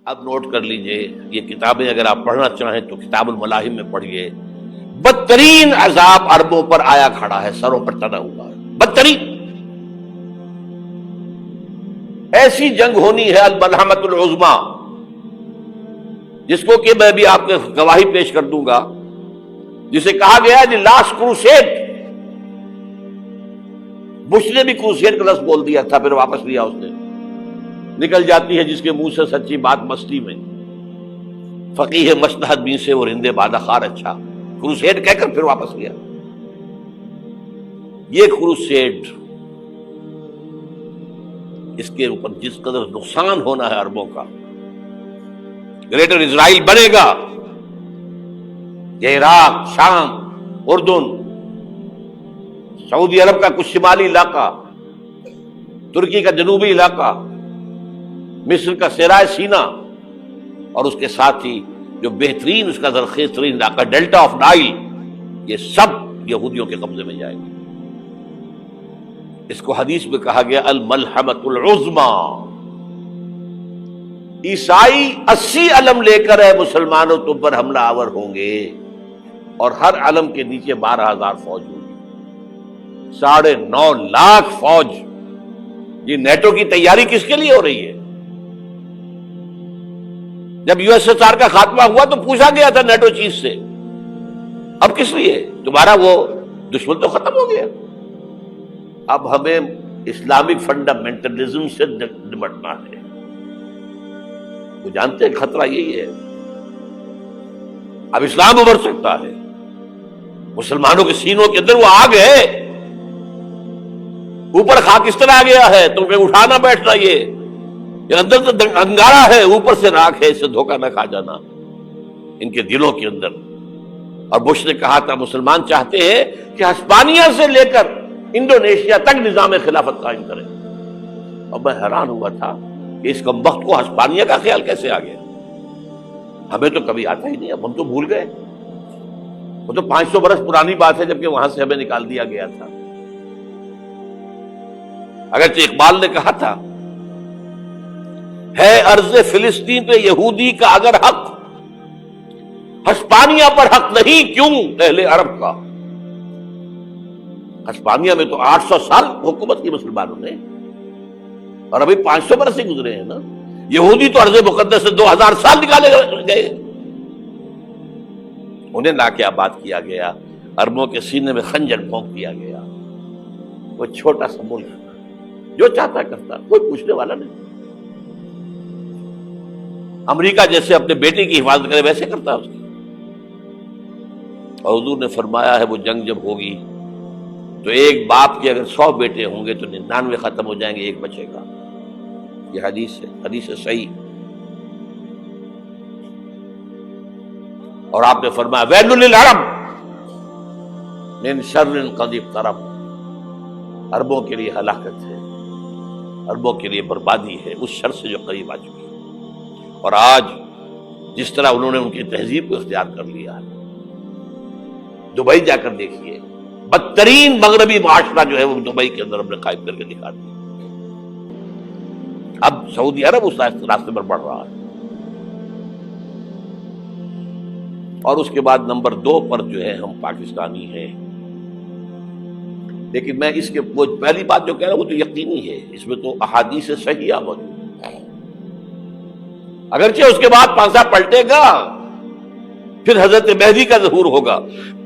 اب نوٹ کر لیجئے، یہ کتابیں اگر آپ پڑھنا چاہیں تو کتاب الملاحم میں پڑھیے۔ بدترین عذاب عربوں پر آیا کھڑا ہے، سروں پر تنا ہوا ہے، بدترین۔ ایسی جنگ ہونی ہے الملحمۃ العظمیٰ، جس کو کہ میں بھی آپ کو گواہی پیش کر دوں گا، جسے کہا گیا ہے دی لاسٹ کروسیڈ۔ بش نے بھی کروسیڈ کا لفظ بول دیا تھا، پھر واپس لیا اس نے۔ نکل جاتی ہے جس کے منہ سے سچی بات مستی میں، فقیہ مصلحت بھی سے اور ہندے بادہ خار اچھا، کروسیڈ کہہ کر پھر واپس لیا۔ یہ کروسیڈ، اس کے اوپر جس قدر نقصان ہونا ہے عربوں کا، گریٹر اسرائیل بنے گا، یہ عراق، شام، اردن، سعودی عرب کا کچھ شمالی علاقہ، ترکی کا جنوبی علاقہ، مصر کا صحرائے سینا، اور اس کے ساتھ ہی جو بہترین اس کا زرخیز ترین علاقہ ڈیلٹا آف نائل، یہ سب یہودیوں کے قبضے میں جائے گا۔ اس کو حدیث میں کہا گیا الملحمۃ العظمیٰ۔ عیسائی 80 علم لے کر ہے مسلمانوں تم پر حملہ آور ہوں گے، اور ہر علم کے نیچے 12,000 فوج ہوگی، 9.5 لاکھ فوج۔ یہ نیٹو کی تیاری کس کے لیے ہو رہی ہے؟ جب یو ایس ایس آر کا خاتمہ ہوا تو پوچھا گیا تھا نیٹو چیف سے، اب کس لیے؟ تمہارا وہ دشمن تو ختم ہو گیا، اب ہمیں اسلامک فنڈامنٹلزم سے نمٹنا ہے۔ وہ جانتے ہیں خطرہ یہی ہے، اب اسلام ابھر سکتا ہے، مسلمانوں کے سینوں کے اندر وہ آگ ہے، اوپر خاکستر آ گیا ہے، تمہیں اٹھانا بیٹھنا، یہ اندر تو انگارہ ہے، اوپر سے راکھ ہے، اس سے دھوکہ نہ کھا جانا ان کے دلوں کے اندر۔ اور بش نے کہا تھا مسلمان چاہتے ہیں کہ ہسپانیہ سے لے کر انڈونیشیا تک نظام خلافت قائم کرے، اور میں حیران ہوا تھا کہ اس کمبخت کو ہسپانیہ کا خیال کیسے آ گیا؟ ہمیں تو کبھی آتا ہی نہیں، اب ہم تو بھول گئے، وہ تو 500 برس پرانی بات ہے جبکہ وہاں سے ہمیں نکال دیا گیا تھا۔ اگرچہ اقبال نے کہا تھا ہے ارض فلسطین پہ یہودی کا اگر حق، ہسپانیہ پر حق نہیں کیوں اہل عرب کا؟ ہسپانیہ میں تو 800 سال حکومت کی مسلمانوں نے، اور ابھی 500 برس سے گزرے ہیں نا۔ یہودی تو ارض مقدس سے 2000 سال نکالے گئے، انہیں لا کے آباد کیا گیا، عربوں کے سینے میں خنجر پھونک دیا گیا۔ وہ چھوٹا سا ملک جو چاہتا کرتا، کوئی پوچھنے والا نہیں۔ امریکہ جیسے اپنے بیٹے کی حفاظت کرے ویسے کرتا اس کی۔ اور حضور نے فرمایا ہے وہ جنگ جب ہوگی تو ایک باپ کے اگر 100 بیٹے ہوں گے تو 99 ختم ہو جائیں گے، ایک بچے گا۔ یہ حدیث ہے، حدیث ہے صحیح۔ اور آپ نے فرمایا ویل للعرب من شر قد اقترب، عربوں کے لیے ہلاکت ہے، عربوں کے لیے بربادی ہے اس شر سے جو قریب آ چکی ہے۔ اور آج جس طرح انہوں نے ان کی تہذیب کو اختیار کر لیا ہے، دبئی جا کر دیکھیے، بدترین مغربی معاشرہ جو ہے وہ دبئی کے اندر ہم نے قائم کر کے دکھا دیا۔ اب سعودی عرب اس راستے پر بڑھ رہا ہے، اور اس کے بعد نمبر 2 پر جو ہے ہم پاکستانی ہیں۔ لیکن میں اس کے وہ پہلی بات جو کہہ رہا ہوں وہ تو یقینی ہے، اس میں تو احادیث صحیحہ موجود ہے۔ اگرچہ اس کے بعد پانسا پلٹے گا، پھر حضرت مہدی کا ظہور ہوگا،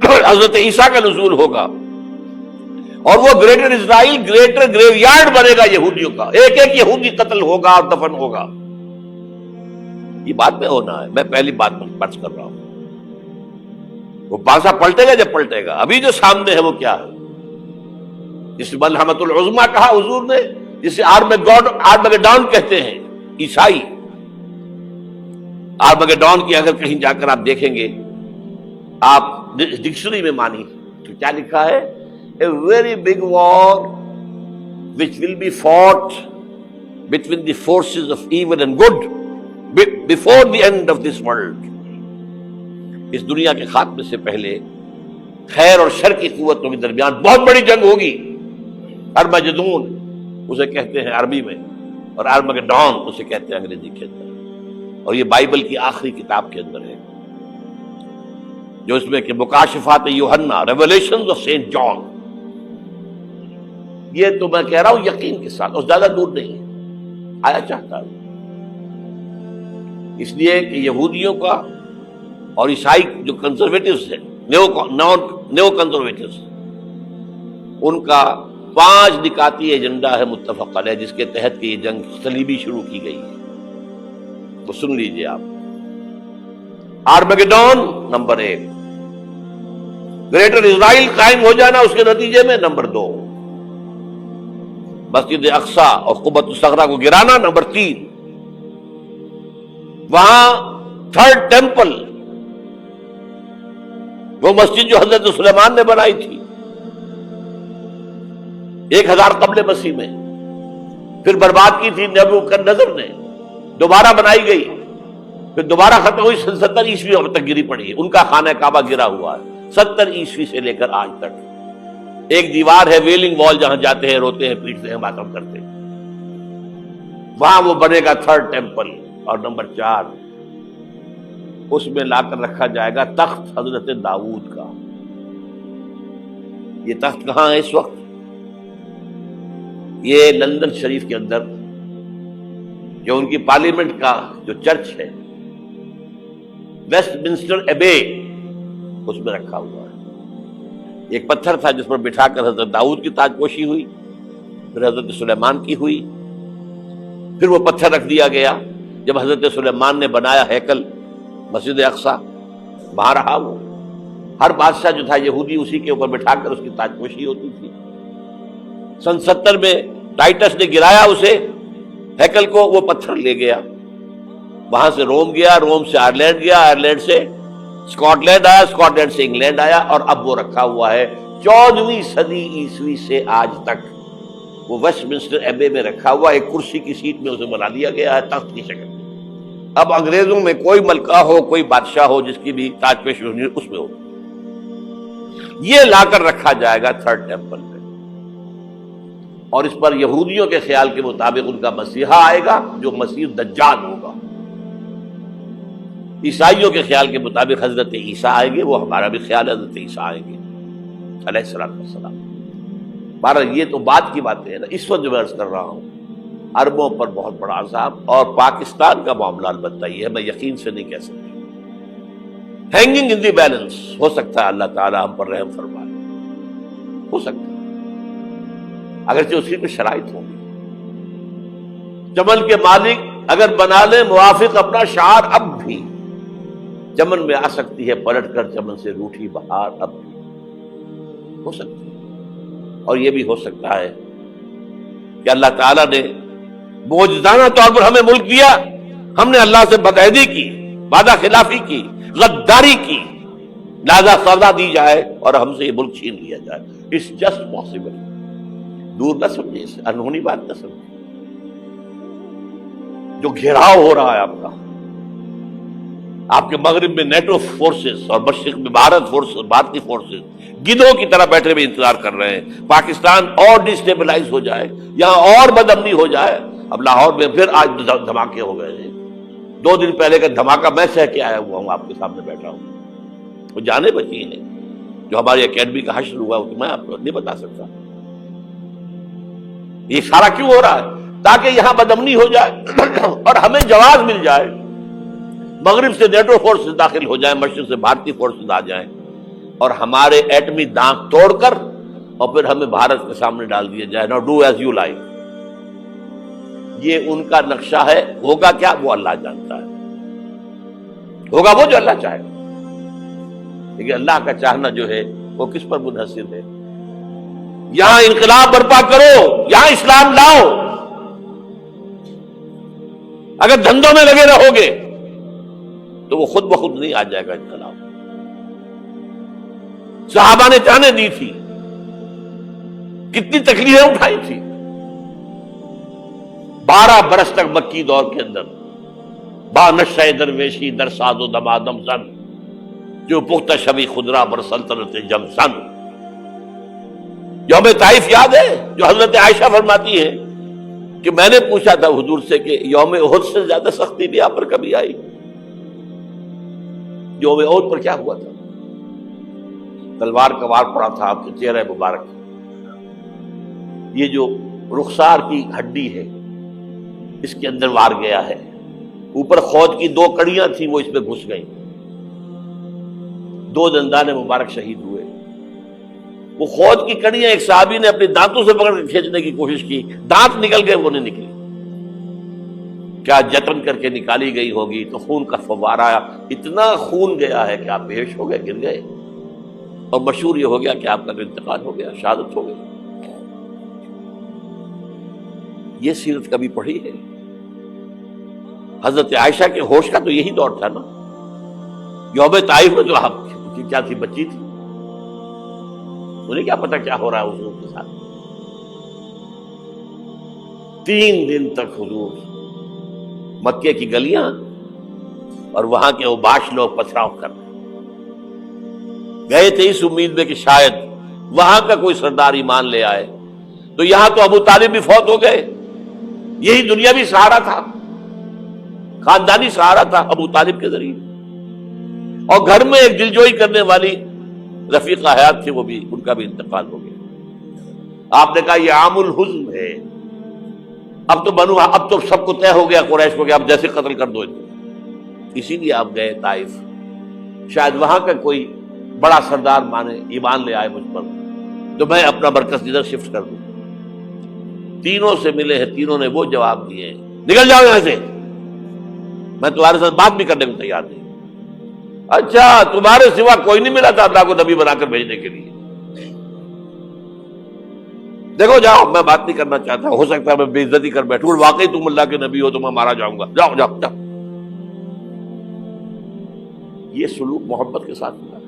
حضرت عیسیٰ کا نزول ہوگا، اور وہ گریٹر اسرائیل گریٹر گریو یارڈ بنے گا یہودیوں کا، ایک ایک یہودی قتل ہوگا اور دفن ہوگا۔ یہ بات میں ہونا ہے، میں پہلی بات برس کر رہا ہوں۔ وہ پانسا پلٹے گا جب پلٹے گا، ابھی جو سامنے ہے وہ کیا ہے؟ جس ملحمۃ العظمیٰ کہا حضور نے، جسے آرمگیڈون کہتے ہیں عیسائی۔ آرمگیڈون کی اگر کہیں جا کر آپ دیکھیں گے، آپ ڈکشنری میں مانی تو کیا لکھا ہے؟ A very big war which will be fought between the forces of evil and good before the end of this world۔ اس دنیا کے خاتمے سے پہلے خیر اور شر کی قوتوں کے درمیان بہت بڑی جنگ ہوگی۔ ارمجدون اسے کہتے ہیں عربی میں، اور آرمگیڈون اسے کہتے ہیں انگریزی کے اندر۔ اور یہ بائبل کی آخری کتاب کے اندر ہے، جو اس میں کہ مکاشفات یوحنا، ریولیشنز آف سینٹ جان. یہ تو میں کہہ رہا ہوں یقین کے ساتھ، اور زیادہ دور نہیں ہے، آیا چاہتا ہوں. اس لیے کہ یہودیوں کا اور عیسائی جو کنزرویٹوز ہیں، نیو کنزرویٹوز، ان کا 5 نکاتی ایجنڈا ہے متفق علیہ، جس کے تحت کہ یہ جنگ صلیبی شروع کی گئی ہے. تو سن لیجئے آپ. آرمیگیڈون نمبر 1، گریٹر اسرائیل قائم ہو جانا اس کے نتیجے میں نمبر 2، مسجد اقصی اور قبۃ الصخرہ کو گرانا نمبر 3، وہاں 3rd ٹیمپل، وہ مسجد جو حضرت سلیمان نے بنائی تھی 1000 قبل مسیح میں، پھر برباد کی تھی نبوکدنضر نے، دوبارہ بنائی گئی، پھر دوبارہ ختم ہوئی 70 عیسوی تک گری پڑی ہے. ان کا خانہ کعبہ گرا ہوا ہے 70 عیسوی سے لے کر آج تک. ایک دیوار ہے ویلنگ وال، جہاں جاتے ہیں، روتے ہیں، پیٹتے ہیں، ماتم کرتے ہیں، وہاں وہ بنے گا 3rd ٹیمپل. اور نمبر 4، اس میں لا کر رکھا جائے گا تخت حضرت داؤد کا. یہ تخت کہاں ہے اس وقت؟ یہ لندن شریف کے اندر، جو ان کی پارلیمنٹ کا جو چرچ ہے، ویسٹ منسٹر ایبے، اس میں رکھا ہوا ہے. ایک پتھر تھا جس پر بٹھا کر حضرت داؤد کی تاج پوشی ہوئی، پھر حضرت سلیمان کی ہوئی، پھر وہ پتھر رکھ دیا گیا جب حضرت سلیمان نے بنایا ہیکل مسجد اقصی، وہاں رہا وہ. ہر بادشاہ جو تھا یہودی اسی کے اوپر بٹھا کر اس کی تاج پوشی ہوتی تھی. سن 70 میں ٹائٹس نے گرایا اسے، ہیکل کو، وہ پتھر لے گیا، وہاں سے روم گیا، روم سے آئرلینڈ گیا، آئرلینڈ سے اسکاٹ لینڈ آیا، اسکاٹ لینڈ سے انگلینڈ آیا، اور اب وہ رکھا ہوا ہے 14ویں صدی عیسوی سے آج تک. وہ ویسٹ منسٹر ایبے میں رکھا ہوا، ایک کرسی کی سیٹ میں اسے بنا دیا گیا ہے تخت کی شکل میں. اب انگریزوں میں کوئی ملکہ ہو، کوئی بادشاہ ہو، جس کی بھی تاج پوشی ہونی اس میں ہو، یہ لا کر رکھا جائے گا 3rd ٹیمپل میں. اور اس پر یہودیوں کے خیال کے مطابق ان کا مسیحا آئے گا جو مسیح دجال ہوگا. عیسائیوں کے خیال کے مطابق حضرت عیسیٰ آئیں گے، وہ ہمارا بھی خیال ہے حضرت عیسیٰ آئیں گے علیہ السلام. بہرحال یہ تو بعد کی باتیں ہیں نا. اس وقت جو میں عرض کر رہا ہوں، عربوں پر بہت بڑا عذاب، اور پاکستان کا معاملہ البتہ یہ ہے، میں یقین سے نہیں کہہ سکتا. ہینگنگ ان دی بیلنس، ہو سکتا ہے اللہ تعالیٰ ہم پر رحم فرمائے، ہو سکتا ہے، اگرچہ اسی میں شرائط ہوں گی. چمن کے مالک اگر بنا لے موافق اپنا شعار، اب بھی چمن میں آ سکتی ہے پلٹ کر چمن سے روٹھی بہار، اب بھی ہو سکتی ہے. اور یہ بھی ہو سکتا ہے کہ اللہ تعالیٰ نے معجزانہ طور پر ہمیں ملک دیا، ہم نے اللہ سے بدعہدی کی، وعدہ خلافی کی، غداری کی، لہذا سزا دی جائے اور ہم سے یہ ملک چھین لیا جائے. It's just possible. دور نہ سمجھے، اسے انہونی بات نہ سمجھے. جو گھیراؤ ہو رہا ہے آپ کے مغرب میں نیٹو فورسز اور مشرق میں بھارتی فورسز گدھوں کی طرح بیٹھے ہوئے انتظار کر رہے ہیں پاکستان اور ڈسٹیبلائز ہو جائے، یہاں اور بدامنی ہو جائے. اب لاہور میں پھر آج دھماکے ہو گئے ہیں. 2 دن پہلے کا دھماکہ میں سہ کے آیا ہوا ہوں، آپ کے سامنے بیٹھا ہوں. وہ جانے بچی ہیں جو ہماری اکیڈمی کا حشر ہوا، تو میں آپ کو نہیں بتا سکتا. یہ سارا کیوں ہو رہا ہے؟ تاکہ یہاں بدامنی ہو جائے اور ہمیں جواز مل جائے. مغرب سے نیٹو فورسز داخل ہو جائیں، مشرق سے بھارتی فورسز آ جائیں اور ہمارے ایٹمی دانت توڑ کر اور پھر ہمیں بھارت کے سامنے ڈال دیا جائے. نو ڈو ایز یو لائک. یہ ان کا نقشہ ہے. ہوگا کیا وہ اللہ جانتا ہے. ہوگا وہ جو اللہ چاہے. لیکن اللہ کا چاہنا جو ہے وہ کس پر منحصر ہے؟ یہاں انقلاب برپا کرو، یہاں اسلام لاؤ. اگر دھندوں میں لگے رہو گے تو وہ خود بخود نہیں آ جائے گا انقلاب. صحابہ نے جانیں دی تھی، کتنی تکلیفیں اٹھائی تھی. 12 برس تک مکی دور کے اندر با نشہ درویشی در ساز و دمادم زن، جو پختہ شبی خدرا بر سلطنت جم سن. یوم طائف یاد ہے جو حضرت عائشہ فرماتی ہے کہ میں نے پوچھا تھا حضور سے کہ یوم احد سے زیادہ سختی بھی آپ پر کبھی آئی؟ یوم احد پر کیا ہوا تھا؟ تلوار کا وار پڑا تھا آپ کے چہرہ مبارک، یہ جو رخسار کی ہڈی ہے اس کے اندر وار گیا ہے، اوپر خود کی 2 کڑیاں تھیں وہ اس میں گھس گئیں، 2 دندان مبارک شہید ہوئے۔ وہ خود کی کڑیاں ایک صحابی نے اپنے دانتوں سے پکڑ کے کھینچنے کی کوشش کی، دانت نکل گئے، وہ نہیں نکلی، کیا جتن کر کے نکالی گئی ہوگی تو خون کا فوارہ آیا، اتنا خون گیا ہے کہ آپ بے ہوش ہو گئے، گر گئے، اور مشہور یہ ہو گیا کہ آپ کا تو انتقال ہو گیا، شہادت ہو گئی۔ یہ سیرت کبھی پڑھی ہے؟ حضرت عائشہ کے ہوش کا تو یہی دور تھا نا، یوم طائف میں جو آپ کی کیا تھی، بچی تھی، انہیں کیا پتا کیا ہو رہا ہے حضور کے ساتھ۔ 3 دن تک حضور مکے کی گلیاں اور وہاں کے اوباش لوگ پتھراؤ کر رہے گئے تھے اس امید میں کہ شاید وہاں کا کوئی سردار ایمان لے آئے، تو یہاں تو ابو طالب بھی فوت ہو گئے، یہی دنیاوی سہارا تھا، خاندانی سہارا تھا ابو طالب کے ذریعے، اور گھر میں ایک دلجوئی کرنے والی رفیقہ حیات تھی، وہ بھی، ان کا بھی انتقال ہو گیا۔ آپ نے کہا یہ عام الحزن ہے، اب تو سب کو طے ہو گیا قریش کو کہ اب جیسے قتل کر دو، اسی لیے آپ گئے طائف، شاید وہاں کا کوئی بڑا سردار مانے ایمان لے آئے مجھ پر تو میں اپنا مرکز ادھر شفٹ کر دوں۔ تینوں سے ملے ہیں، تینوں نے وہ جواب دیے ہیں، نکل جاؤ یہاں سے، میں تمہارے ساتھ بات بھی کرنے کو تیار نہیں۔ اچھا، تمہارے سوا کوئی نہیں ملا تھا اللہ کو نبی بنا کر بھیجنے کے لیے؟ دیکھو جاؤ، میں بات نہیں کرنا چاہتا، ہو سکتا ہے میں بے عزتی کر بیٹھوں، اور واقعی تم اللہ کے نبی ہو تو میں مارا جاؤں گا، جاؤ جاؤ جاؤ۔ یہ سلوک محبت کے ساتھ ملا ہے۔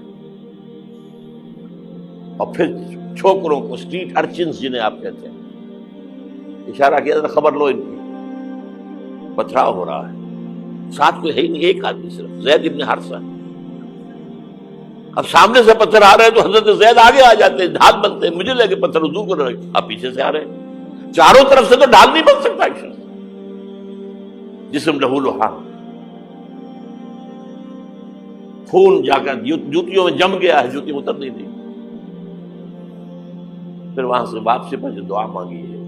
اور پھر چھوکروں کو، اسٹریٹ ارچنز جنہیں آپ کہتے ہیں، اشارہ کیا، خبر لو ان کی، پتھراؤ ہو رہا ہے، ساتھ کوئی ہے ہی نہیں، ایک آدمی صرف، زید ابن حارثہ۔ اب سامنے سے پتھر آ رہے ہیں تو حضرت زید آگے آ جاتے ہیں، ڈھال بنتے ہیں، مجھے لگے پتھر حضور کو لگے، آپ پیچھے سے آ رہے ہیں، چاروں طرف سے تو ڈھال نہیں بن سکتا ایک شخص، جسم لہو لہان، خون جا کر جوتیوں میں جم گیا ہے، جوتی اتر نہیں دی۔ پھر وہاں سے واپسی پر جو دعا مانگی ہے،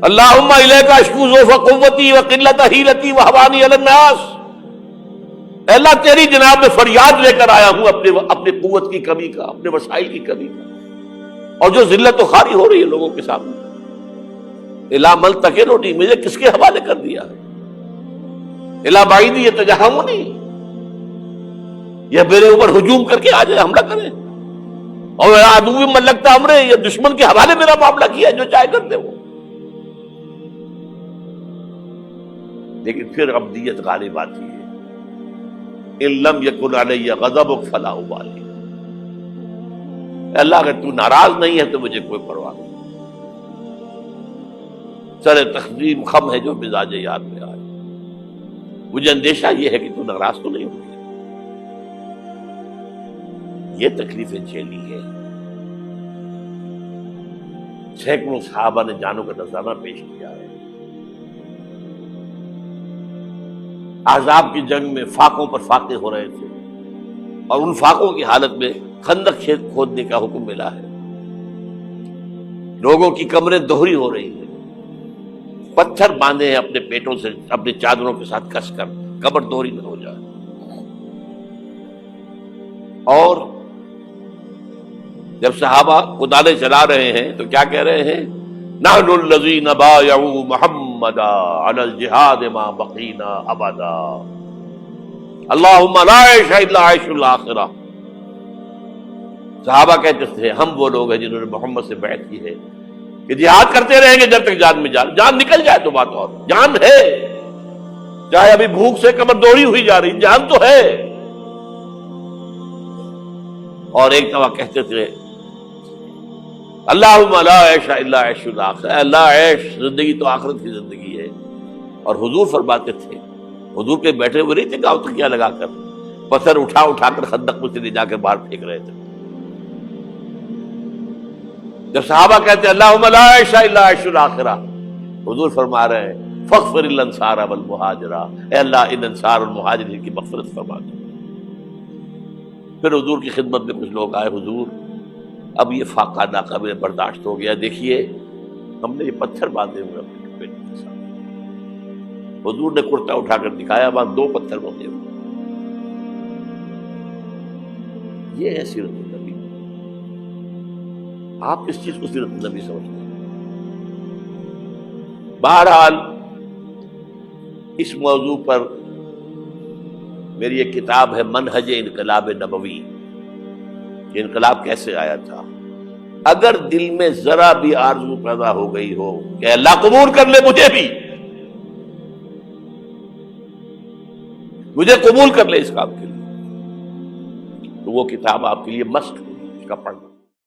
اللہم الیک اشکو ضعف قوتی وقلت حیلتی وہوانی علی الناس، اے اللہ تیری جناب میں فریاد لے کر آیا ہوں اپنے قوت کی کمی کا، اپنے وسائل کی کمی کا، اور جو ذلت و خواری ہو رہی ہے لوگوں کے سامنے، الا ملتقننی، مجھے کس کے حوالے کر دیا ہے، الا بعیدی یتجہمنی، یہ میرے اوپر ہجوم کر کے آ جائے، حملہ کرے، اور عدو من لگتا امرے، یہ دشمن کے حوالے میرا معاملہ کیا، جو چاہے کر دے وہ۔ لیکن پھر عبدیت غالب آتی ہے، ان لم یکن علی غضبک فلا ابالی، اللہ اگر تو ناراض نہیں ہے تو مجھے کوئی پرواہ نہیں، سر تقدیم خم ہے جو مزاج یاد میں آئے، مجھے اندیشہ یہ ہے کہ تو ناراض تو نہیں ہوگی۔ یہ تکلیفیں جھیلی ہے، سینکڑوں صحابہ نے جانوں کا نذرانہ پیش کیا ہے، احزاب کی جنگ میں فاقوں پر فاقے ہو رہے تھے، اور ان فاقوں کی حالت میں خندق کھودنے کا حکم ملا ہے، لوگوں کی کمریں دوہری ہو رہی ہیں، پتھر باندھے ہیں اپنے پیٹوں سے، اپنی چادروں کے ساتھ کس کر کمر دوہری نہ ہو جائے، اور جب صحابہ کدالیں چلا رہے ہیں تو کیا کہہ رہے ہیں، نحن الذین بایعوا محمدا علی الجہاد ما بقینا ابدا، اللہم لا عیش الا عیش الاخرہ۔ صحابہ کہتے تھے ہم وہ لوگ ہیں جنہوں نے محمد سے بیعت کی ہے کہ جہاد کرتے رہیں گے جب تک جان میں جان نکل جائے تو بات، اور جان ہے، چاہے ابھی بھوک سے کمر دوڑی ہوئی جا رہی، جان تو ہے۔ اور ایک دفعہ کہتے تھے اللہم لا عیش الا عیش الاخرہ، اللہ عیش، زندگی تو آخرت کی زندگی ہے۔ اور حضور فرماتے تھے، حضور کے بیٹھے ہوئے نہیں تھے گاؤں تک کیا لگا کر، پتھر اٹھا اٹھا کر خندق میں سے لے جا کے باہر پھینک رہے تھے۔ جب صحابہ کہتے ہیں اللہم لا عیش الا عیش الآخرہ، حضور فرما رہے ہیں فاغفر الانصار والمہاجرہ، اے اللہ ان انصار اور مہاجرین کی مغفرت فرما دو۔ پھر حضور کی خدمت میں کچھ لوگ آئے، حضور اب یہ فاقہ ناقابل برداشت ہو گیا، دیکھیے ہم نے یہ پتھر باندھے ہوئے اپنے پیٹ کے ساتھ۔ حضور نے کرتا اٹھا کر دکھایا، وہاں 2 پتھر باندھے ہوئے۔ یہ ہے سیرت النبی۔ آپ کس چیز کو سیرت النبی سمجھتے ہیں؟ بہرحال اس موضوع پر میری ایک کتاب ہے منہج انقلاب نبوی، کہ انقلاب کیسے آیا تھا۔ اگر دل میں ذرا بھی آرزو پیدا ہو گئی ہو کہ اللہ قبول کر لے مجھے بھی، مجھے قبول کر لے اس کام کے لیے، تو وہ کتاب آپ کے لیے مسٹ ہوگی، اس کا پڑھنا۔